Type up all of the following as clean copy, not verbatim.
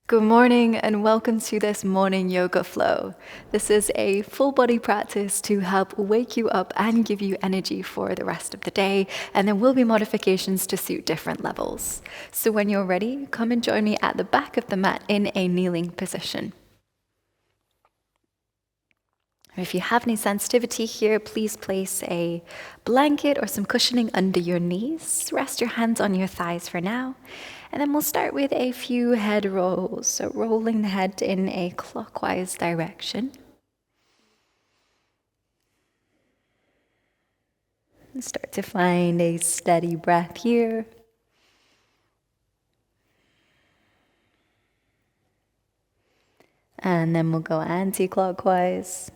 Good morning and welcome to this morning yoga flow. This is a full body practice to help wake you up and give you energy for the rest of the day, and there will be modifications to suit different levels. So when you're ready, come and join me at the back of the mat in a kneeling position. If you have any sensitivity here, please place a blanket or some cushioning under your knees. Rest your hands on your thighs for now. And then we'll start with a few head rolls. So rolling the head in a clockwise direction. And start to find a steady breath here. And then we'll go anti-clockwise.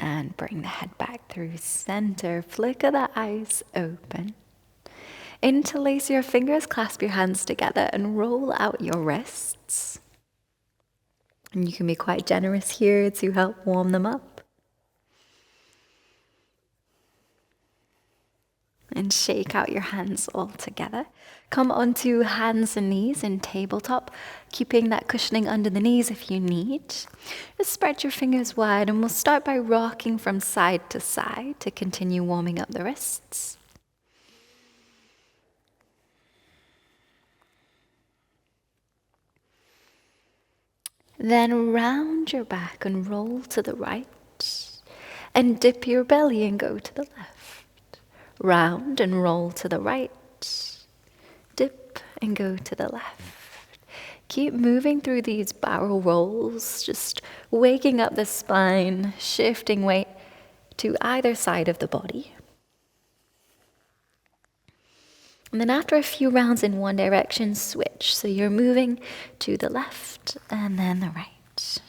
And bring the head back through center. Flicker the eyes open. Interlace your fingers, clasp your hands together, and roll out your wrists. And you can be quite generous here to help warm them up. And shake out your hands all together. Come onto hands and knees in tabletop, keeping that cushioning under the knees if you need. Just spread your fingers wide, and we'll start by rocking from side to side to continue warming up the wrists. Then round your back and roll to the right, and dip your belly and go to the left. Round and roll to the right, dip and go to the left. Keep moving through these barrel rolls, just waking up the spine, shifting weight to either side of the body. And then after a few rounds in one direction, switch. So you're moving to the left and then the right.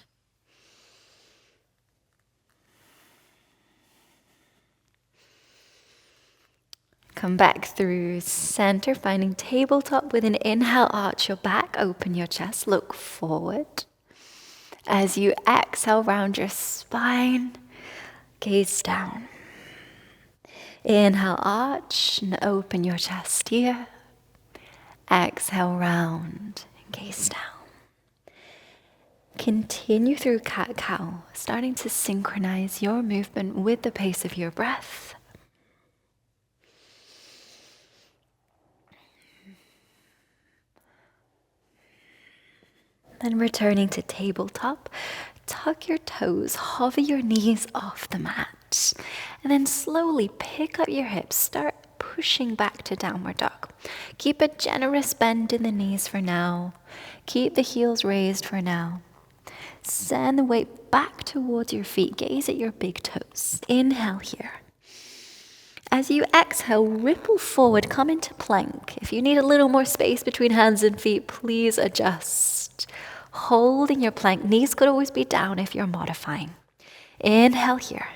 Come back through center, finding tabletop with an inhale, arch your back, open your chest, look forward. As you exhale, round your spine, gaze down. Inhale, arch, and open your chest here. Exhale, round, and gaze down. Continue through cat-cow, starting to synchronize your movement with the pace of your breath. Then returning to tabletop, tuck your toes, hover your knees off the mat, and then slowly pick up your hips, start pushing back to downward dog. Keep a generous bend in the knees for now. Keep the heels raised for now. Send the weight back towards your feet, gaze at your big toes. Inhale here. As you exhale, ripple forward, come into plank. If you need a little more space between hands and feet, please adjust. Holding your plank, knees could always be down if you're modifying. Inhale here.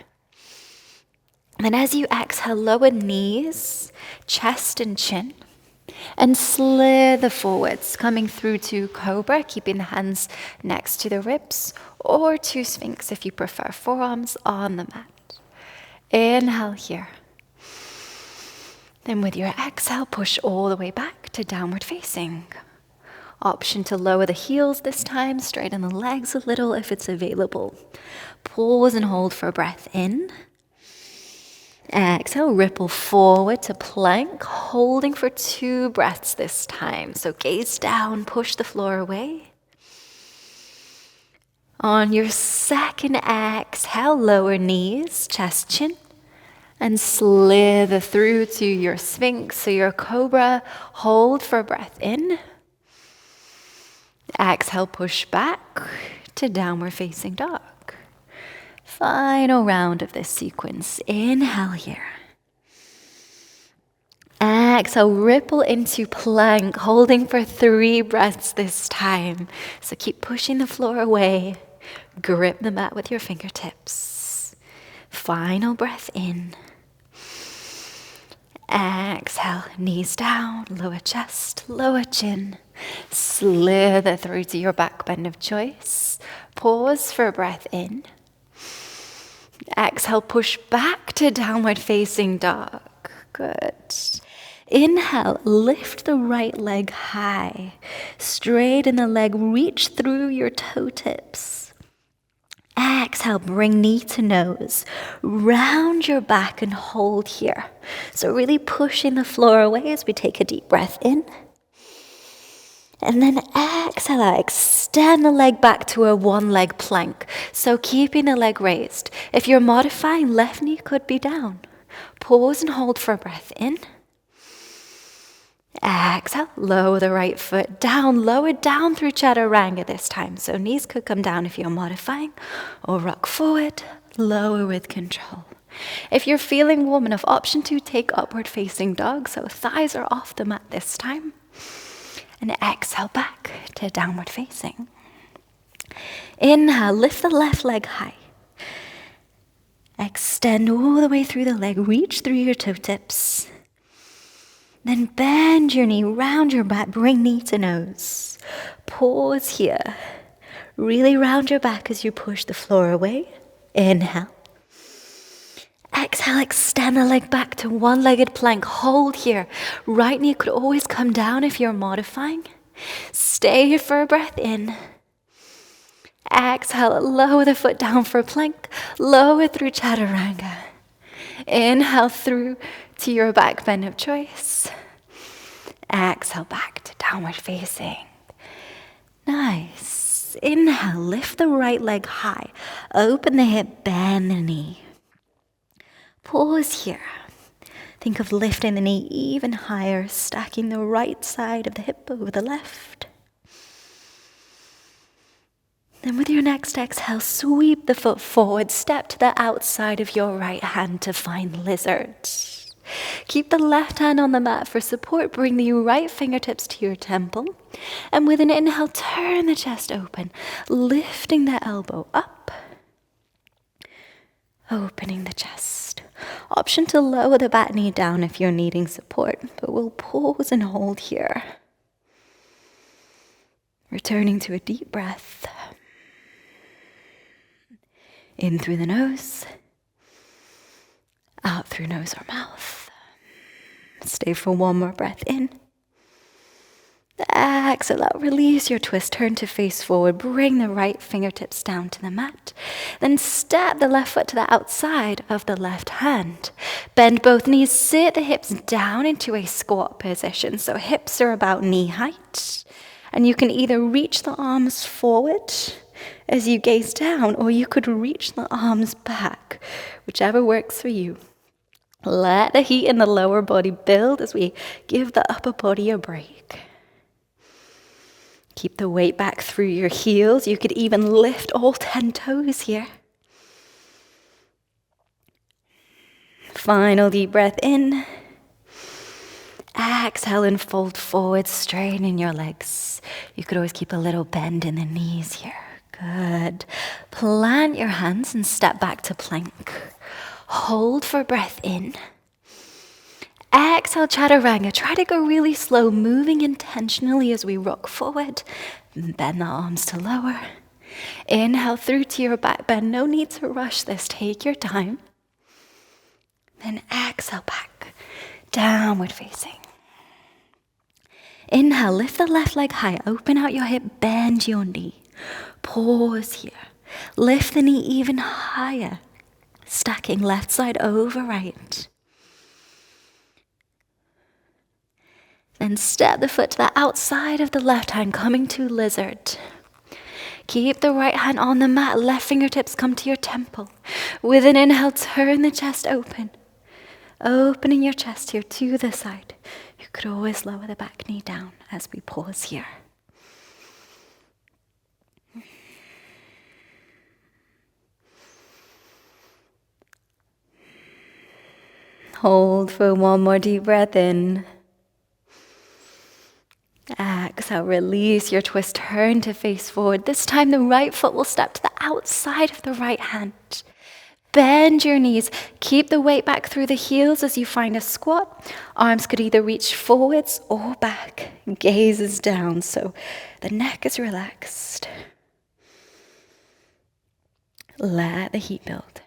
And as you exhale, lower knees, chest and chin, and slither forwards, coming through to cobra, keeping the hands next to the ribs, or to sphinx if you prefer, forearms on the mat. Inhale here. Then with your exhale, push all the way back to downward facing. Option to lower the heels this time, straighten the legs a little if it's available. Pause and hold for a breath in. Exhale, ripple forward to plank, holding for 2 breaths this time. So gaze down, push the floor away. On your second exhale, lower knees, chest, chin, and slither through to your sphinx, so your cobra. Hold for a breath in. Exhale, push back to downward facing dog. Final round of this sequence. Inhale here. Exhale, ripple into plank, holding for 3 breaths this time. So keep pushing the floor away. Grip the mat with your fingertips. Final breath in. Exhale, knees down, lower chest, lower chin. Slither through to your back bend of choice. Pause for a breath in. Exhale, push back to downward facing dog. Good. Inhale, lift the right leg high. Straighten the leg, reach through your toe tips. Exhale, bring knee to nose. Round your back and hold here. So really pushing the floor away as we take a deep breath in. And then exhale, extend the leg back to a one-leg plank. So keeping the leg raised. If you're modifying, left knee could be down. Pause and hold for a breath in. Exhale, lower the right foot down, lower down through chaturanga this time. So knees could come down if you're modifying, or rock forward, lower with control. If you're feeling warm enough, option 2, take upward facing dog. So thighs are off the mat this time. And exhale back to downward facing. Inhale, lift the left leg high. Extend all the way through the leg, reach through your toe tips. Then bend your knee, round your back, bring knee to nose. Pause here. Really round your back as you push the floor away. Inhale. Exhale, extend the leg back to one-legged plank. Hold here. Right knee could always come down if you're modifying. Stay here for a breath in. Exhale, lower the foot down for a plank. Lower through chaturanga. Inhale through to your back bend of choice. Exhale back to downward facing. Nice. Inhale, lift the right leg high. Open the hip, bend the knee. Pause here. Think of lifting the knee even higher, stacking the right side of the hip over the left. Then with your next exhale, sweep the foot forward, step to the outside of your right hand to find lizard. Keep the left hand on the mat for support, bring the right fingertips to your temple, and with an inhale, turn the chest open, lifting the elbow up, opening the chest. Option to lower the back knee down if you're needing support, but we'll pause and hold here. Returning to a deep breath. In through the nose, out through nose or mouth. Stay for one more breath in. Exhale out, release your twist, turn to face forward, bring the right fingertips down to the mat. Then step the left foot to the outside of the left hand. Bend both knees, sit the hips down into a squat position. So hips are about knee height. And you can either reach the arms forward as you gaze down, or you could reach the arms back, whichever works for you. Let the heat in the lower body build as we give the upper body a break. Keep the weight back through your heels. You could even lift all 10 toes here. Final deep breath in. Exhale and fold forward, straighten your legs. You could always keep a little bend in the knees here. Good. Plant your hands and step back to plank. Hold for breath in. Exhale, chaturanga. Try to go really slow, moving intentionally as we rock forward. Bend the arms to lower. Inhale through to your back bend. No need to rush this. Take your time. Then exhale back. Downward facing. Inhale, lift the left leg high. Open out your hip, bend your knee. Pause here. Lift the knee even higher. Stacking left side over right. Then step the foot to the outside of the left hand, coming to lizard. Keep the right hand on the mat, left fingertips come to your temple. With an inhale, turn the chest open. Opening your chest here to the side. You could always lower the back knee down as we pause here. Hold for one more deep breath in. Exhale, release your twist, turn to face forward. This time the right foot will step to the outside of the right hand. Bend your knees, keep the weight back through the heels as you find a squat. Arms could either reach forwards or back. Gaze is down, so the neck is relaxed. Let the heat build.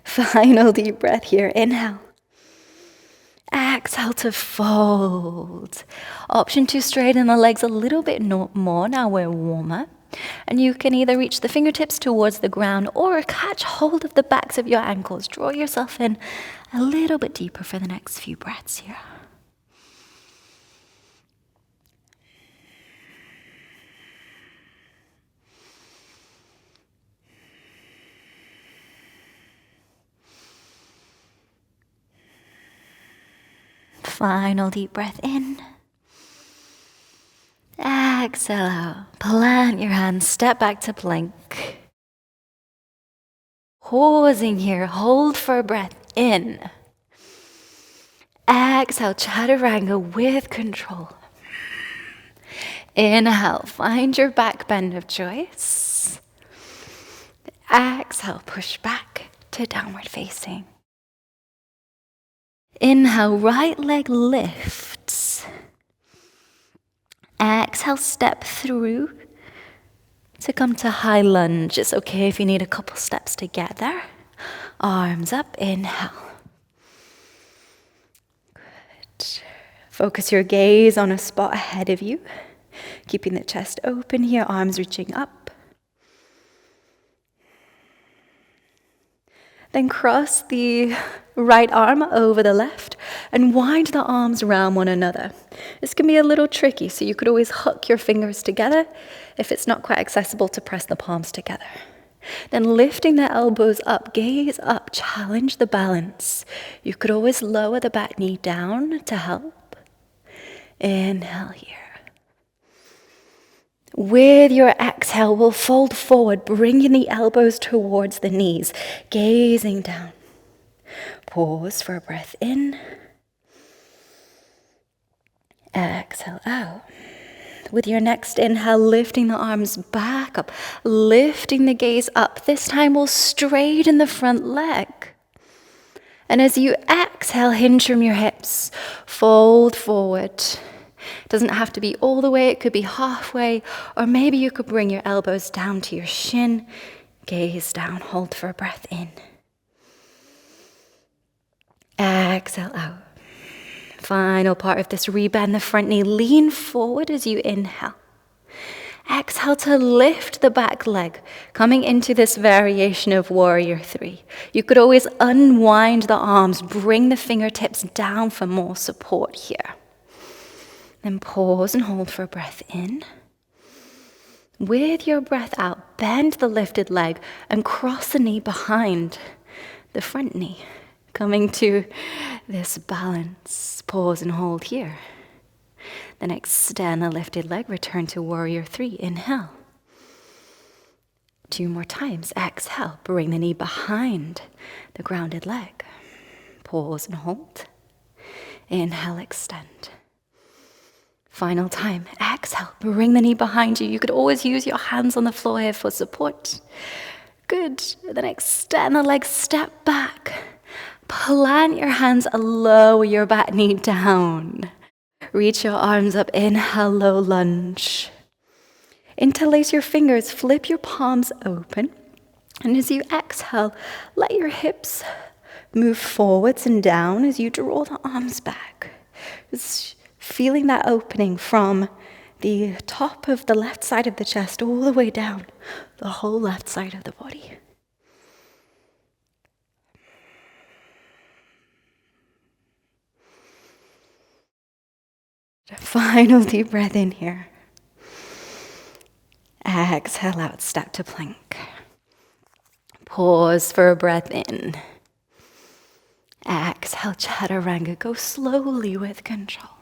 Final deep breath here. Inhale. Exhale to fold. Option to straighten the legs a little bit more. Now we're warmer. And you can either reach the fingertips towards the ground or catch hold of the backs of your ankles. Draw yourself in a little bit deeper for the next few breaths here. Final deep breath in. Exhale out. Plant your hands, step back to plank. Pausing here, hold for a breath in. Exhale, chaturanga with control. Inhale, find your back bend of choice. Exhale, push back to downward facing. Inhale, right leg lifts. Exhale, step through to come to high lunge. It's okay if you need a couple steps to get there. Arms up, inhale. Good. Focus your gaze on a spot ahead of you. Keeping the chest open here, arms reaching up. Then cross the right arm over the left and wind the arms around one another. This can be a little tricky, so you could always hook your fingers together if it's not quite accessible to press the palms together. Then lifting the elbows up, gaze up, challenge the balance. You could always lower the back knee down to help. Inhale here. With your exhale, we'll fold forward, bringing the elbows towards the knees, gazing down. Pause for a breath in. Exhale out. With your next inhale, lifting the arms back up, lifting the gaze up. This time we'll straighten the front leg. And as you exhale, hinge from your hips, fold forward. It doesn't have to be all the way, it could be halfway, or maybe you could bring your elbows down to your shin, gaze down, hold for a breath in. Exhale out. Final part of this, rebend the front knee, lean forward as you inhale. Exhale to lift the back leg, coming into this variation of warrior 3. You could always unwind the arms, bring the fingertips down for more support here. Then pause and hold for a breath in. With your breath out, bend the lifted leg and cross the knee behind the front knee, coming to this balance. Pause and hold here. Then extend the lifted leg, return to warrior 3. Inhale. 2 more times. Exhale, bring the knee behind the grounded leg. Pause and hold. Inhale, extend. Final time. Exhale, bring the knee behind you. You could always use your hands on the floor here for support. Good. Then extend the leg, step back. Plant your hands, lower your back knee down. Reach your arms up, inhale, low lunge. Interlace your fingers, flip your palms open. And as you exhale, let your hips move forwards and down as you draw the arms back. Just feeling that opening from the top of the left side of the chest all the way down the whole left side of the body. Final deep breath in here. Exhale out, step to plank. Pause for a breath in. Exhale, chaturanga. Go slowly with control.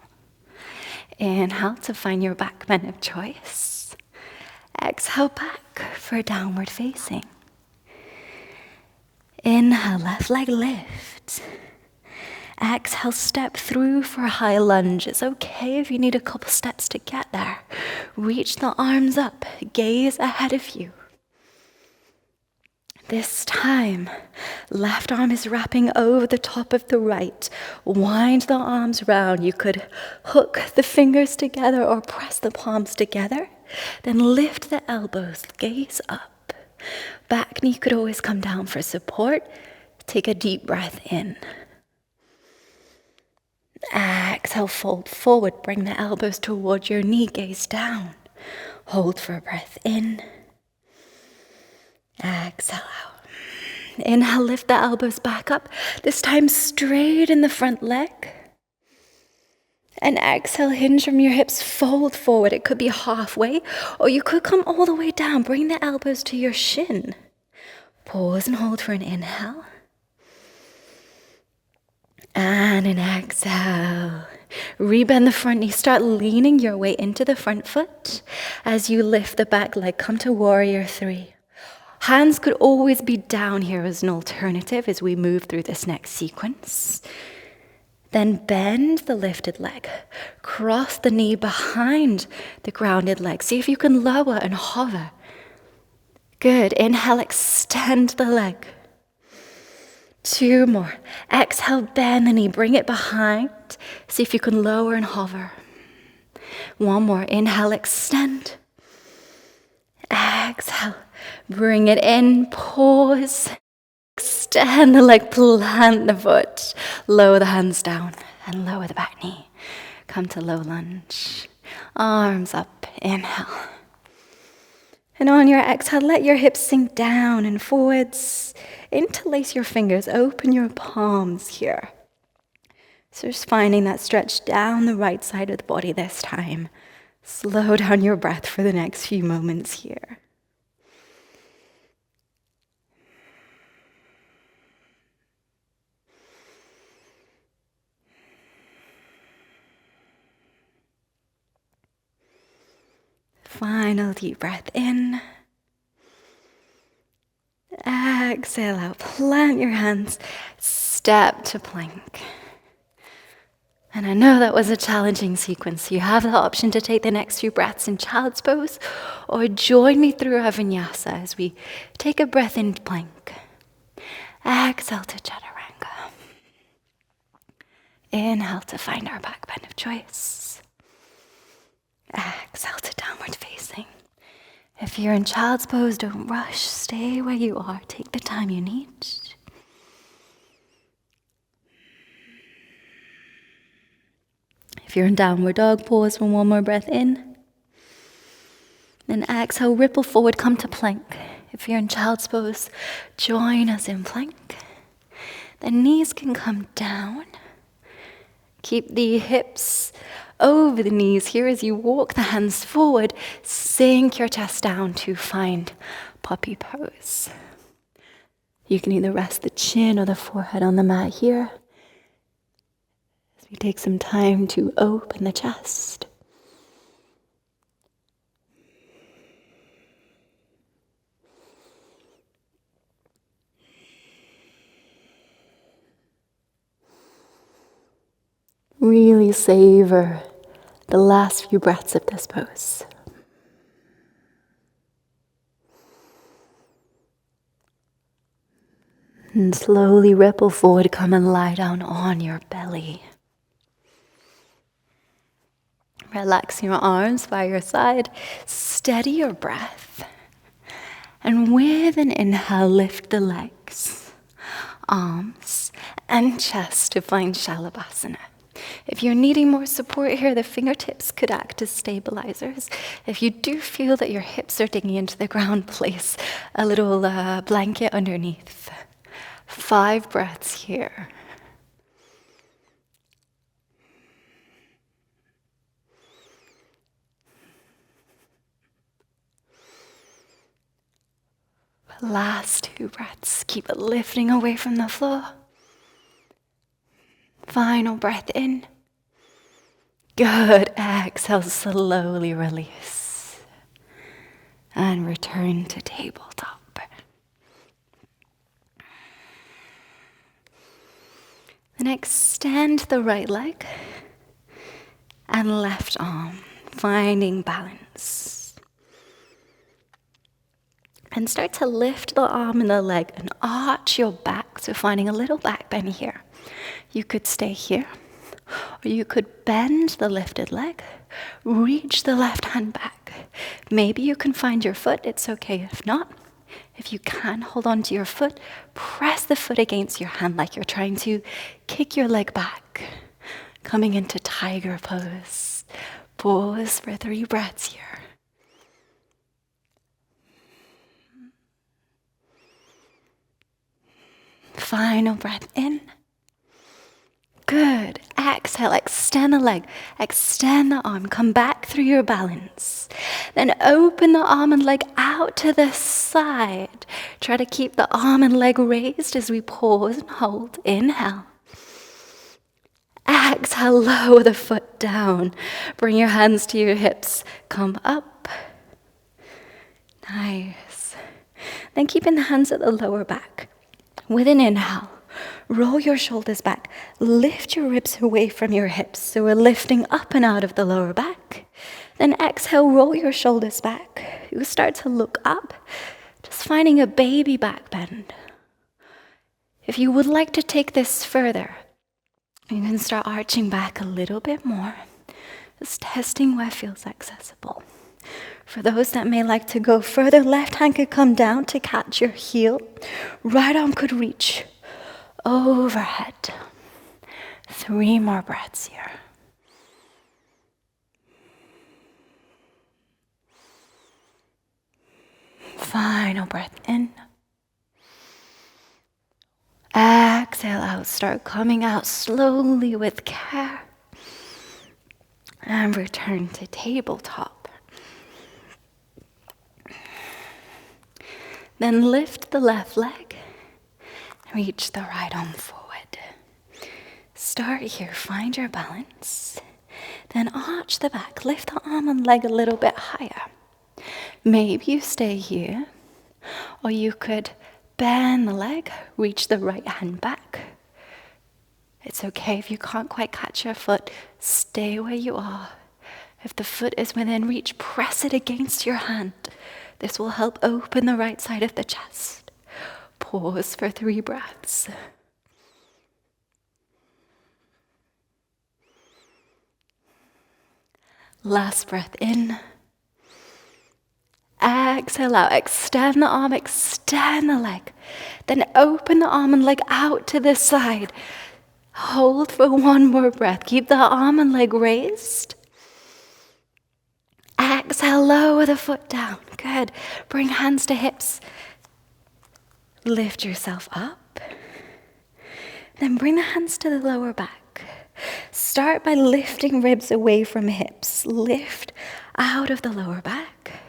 Inhale to find your back bend of choice. Exhale back for downward facing. Inhale, left leg lift. Exhale, step through for a high lunge. It's okay if you need a couple steps to get there. Reach the arms up, gaze ahead of you. This time, left arm is wrapping over the top of the right. Wind the arms round. You could hook the fingers together or press the palms together. Then lift the elbows, gaze up. Back knee could always come down for support. Take a deep breath in. Exhale, fold forward. Bring the elbows towards your knee, gaze down. Hold for a breath in. Exhale out. Inhale, lift the elbows back up. This time straighten the front leg. And exhale, hinge from your hips, fold forward. It could be halfway, or you could come all the way down. Bring the elbows to your shin. Pause and hold for an inhale. And an exhale. Rebend the front knee. Start leaning your way into the front foot. As you lift the back leg, come to warrior 3. Hands could always be down here as an alternative as we move through this next sequence. Then bend the lifted leg. Cross the knee behind the grounded leg. See if you can lower and hover. Good. Inhale, extend the leg. 2 more. Exhale, bend the knee. Bring it behind. See if you can lower and hover. 1 more. Inhale, extend. Exhale. Bring it in. Pause. Extend the leg. Plant the foot. Lower the hands down and lower the back knee. Come to low lunge. Arms up. Inhale. And on your exhale, let your hips sink down and forwards. Interlace your fingers. Open your palms here. So just finding that stretch down the right side of the body this time. Slow down your breath for the next few moments here. Final deep breath in. Exhale out. Plant your hands. Step to plank. And I know that was a challenging sequence. You have the option to take the next few breaths in child's pose or join me through our vinyasa as we take a breath in plank. Exhale to chaturanga. Inhale to find our back bend of choice. Exhale to downward facing. If you're in child's pose, don't rush. Stay where you are. Take the time you need. If you're in downward dog, pause for 1 more breath in. Then exhale, ripple forward, come to plank. If you're in child's pose, join us in plank. The knees can come down. Keep the hips over the knees here as you walk the hands forward. Sink your chest down to find puppy pose. You can either rest the chin or the forehead on the mat here. As we take some time to open the chest. Really savor the last few breaths of this pose. And slowly ripple forward, come and lie down on your belly. Relax your arms by your side. Steady your breath. And with an inhale, lift the legs, arms, and chest to find Shalabhasana. If you're needing more support here, the fingertips could act as stabilizers. If you do feel that your hips are digging into the ground, place a little blanket underneath. 5 breaths here. Last 2 breaths. Keep it lifting away from the floor. Final breath in. Good. Exhale, slowly release. And return to tabletop. Then extend the right leg and left arm, finding balance. And start to lift the arm and the leg and arch your back, so finding a little back bend here. You could stay here, or you could bend the lifted leg, reach the left hand back. Maybe you can find your foot, it's okay if not. If you can, hold on to your foot, press the foot against your hand like you're trying to kick your leg back. Coming into tiger pose. Pause for 3 breaths here. Final breath in. Good. Exhale, extend the leg, extend the arm, come back through your balance. Then open the arm and leg out to the side. Try to keep the arm and leg raised as we pause and hold. Inhale. Exhale, lower the foot down. Bring your hands to your hips. Come up. Nice. Then keeping the hands at the lower back. With an inhale, roll your shoulders back. Lift your ribs away from your hips. So we're lifting up and out of the lower back. Then exhale, roll your shoulders back. You start to look up, just finding a baby back bend. If you would like to take this further, you can start arching back a little bit more. Just testing where feels accessible. For those that may like to go further, left hand could come down to catch your heel. Right arm could reach overhead. 3 more breaths here. Final breath in. Exhale out. Start coming out slowly with care. And return to tabletop. Then lift the left leg. Reach the right arm forward. Start here. Find your balance. Then arch the back. Lift the arm and leg a little bit higher. Maybe you stay here. Or you could bend the leg. Reach the right hand back. It's okay if you can't quite catch your foot. Stay where you are. If the foot is within reach, press it against your hand. This will help open the right side of the chest. Pause for 3 breaths. Last breath in. Exhale out. Extend the arm, extend the leg. Then open the arm and leg out to the side. Hold for 1 more breath. Keep the arm and leg raised. Exhale, lower the foot down. Good. Bring hands to hips. Lift yourself up. Then bring the hands to the lower back. Start by lifting ribs away from hips. Lift out of the lower back.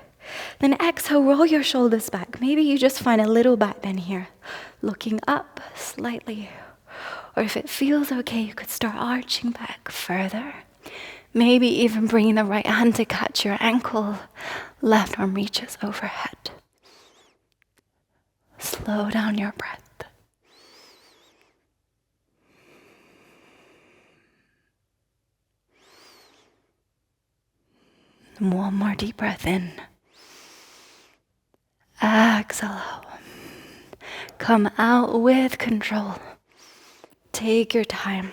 Then exhale, roll your shoulders back. Maybe you just find a little back bend here. Looking up slightly. Or if it feels okay, you could start arching back further. Maybe even bringing the right hand to catch your ankle. Left arm reaches overhead. Slow down your breath. One more deep breath in. Exhale. Come out with control. Take your time.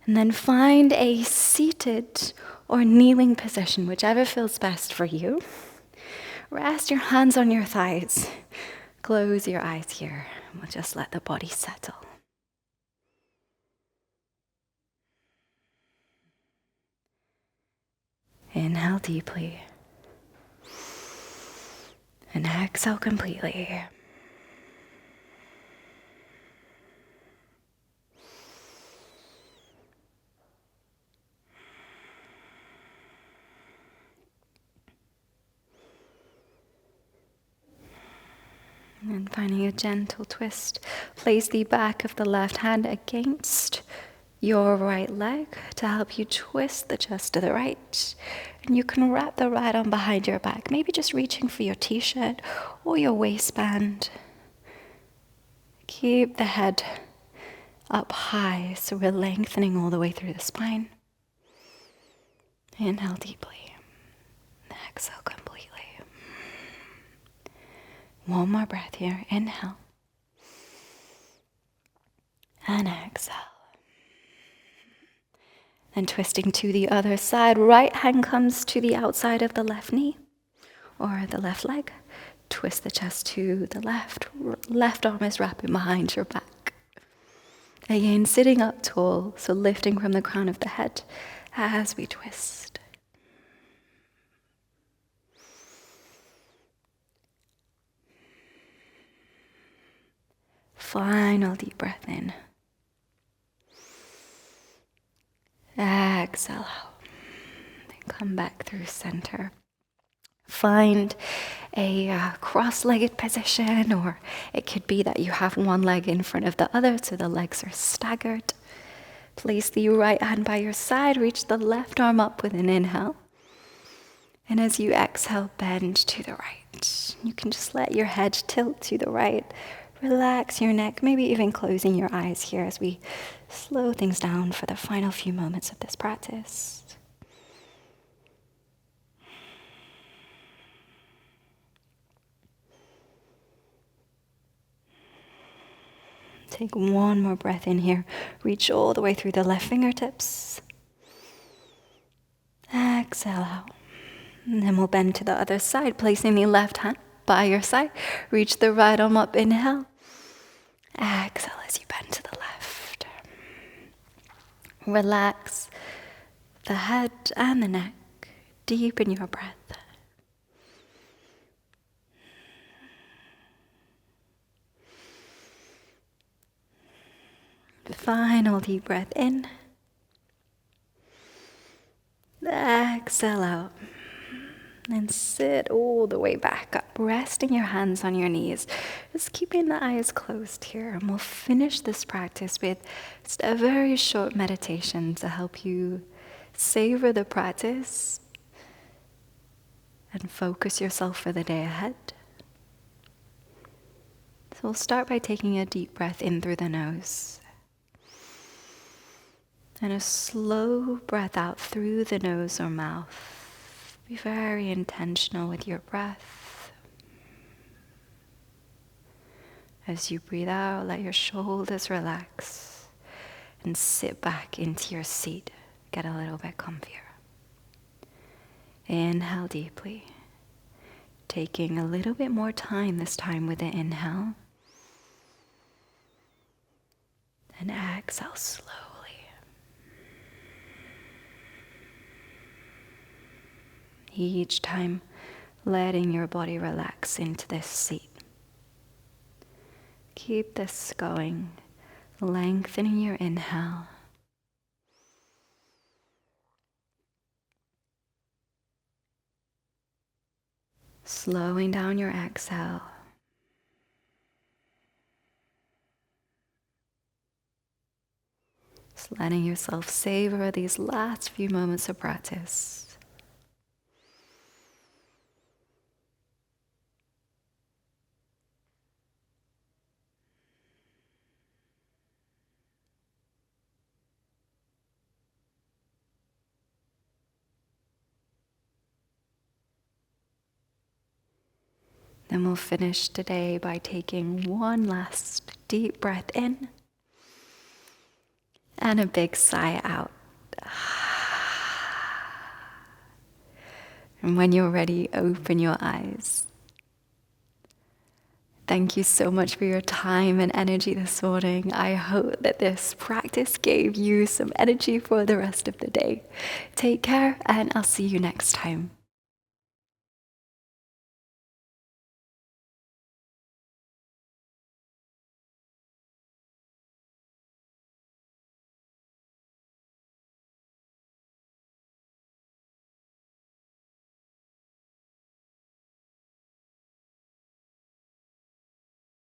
And then find a seated or kneeling position, whichever feels best for you. Rest your hands on your thighs. Close your eyes here. We'll just let the body settle. Inhale deeply. And exhale completely. And finding a gentle twist, place the back of the left hand against your right leg to help you twist the chest to the right. And you can wrap the right arm behind your back, maybe just reaching for your t-shirt or your waistband. Keep the head up high so we're lengthening all the way through the spine. Inhale deeply. Exhale completely. One more breath here. Inhale. And exhale. Then twisting to the other side. Right hand comes to the outside of the left knee or the left leg. Twist the chest to the left. Left arm is wrapping behind your back. Again, sitting up tall, so lifting from the crown of the head as we twist. Final deep breath in. Exhale out. Then come back through center. Find a cross-legged position, or it could be that you have one leg in front of the other, so the legs are staggered. Place the right hand by your side, reach the left arm up with an inhale. And as you exhale, bend to the right. You can just let your head tilt to the right. Relax your neck, maybe even closing your eyes here as we slow things down for the final few moments of this practice. Take one more breath in here. Reach all the way through the left fingertips. Exhale out. And then we'll bend to the other side, placing the left hand by your side. Reach the right arm up, inhale. Exhale as you bend to the left. Relax the head and the neck. Deepen your breath. Final deep breath in. Exhale out. And sit all the way back up, resting your hands on your knees. Just keeping the eyes closed here. And we'll finish this practice with just a very short meditation to help you savor the practice and focus yourself for the day ahead. So we'll start by taking a deep breath in through the nose. And a slow breath out through the nose or mouth. Be very intentional with your breath. As you breathe out, let your shoulders relax and sit back into your seat. Get a little bit comfier. Inhale deeply. Taking a little bit more time this time with the inhale. And exhale slowly. Each time, letting your body relax into this seat. Keep this going, lengthening your inhale. Slowing down your exhale. Just letting yourself savor these last few moments of practice. Then we'll finish today by taking one last deep breath in and a big sigh out. And when you're ready, open your eyes. Thank you so much for your time and energy this morning. I hope that this practice gave you some energy for the rest of the day. Take care, and I'll see you next time.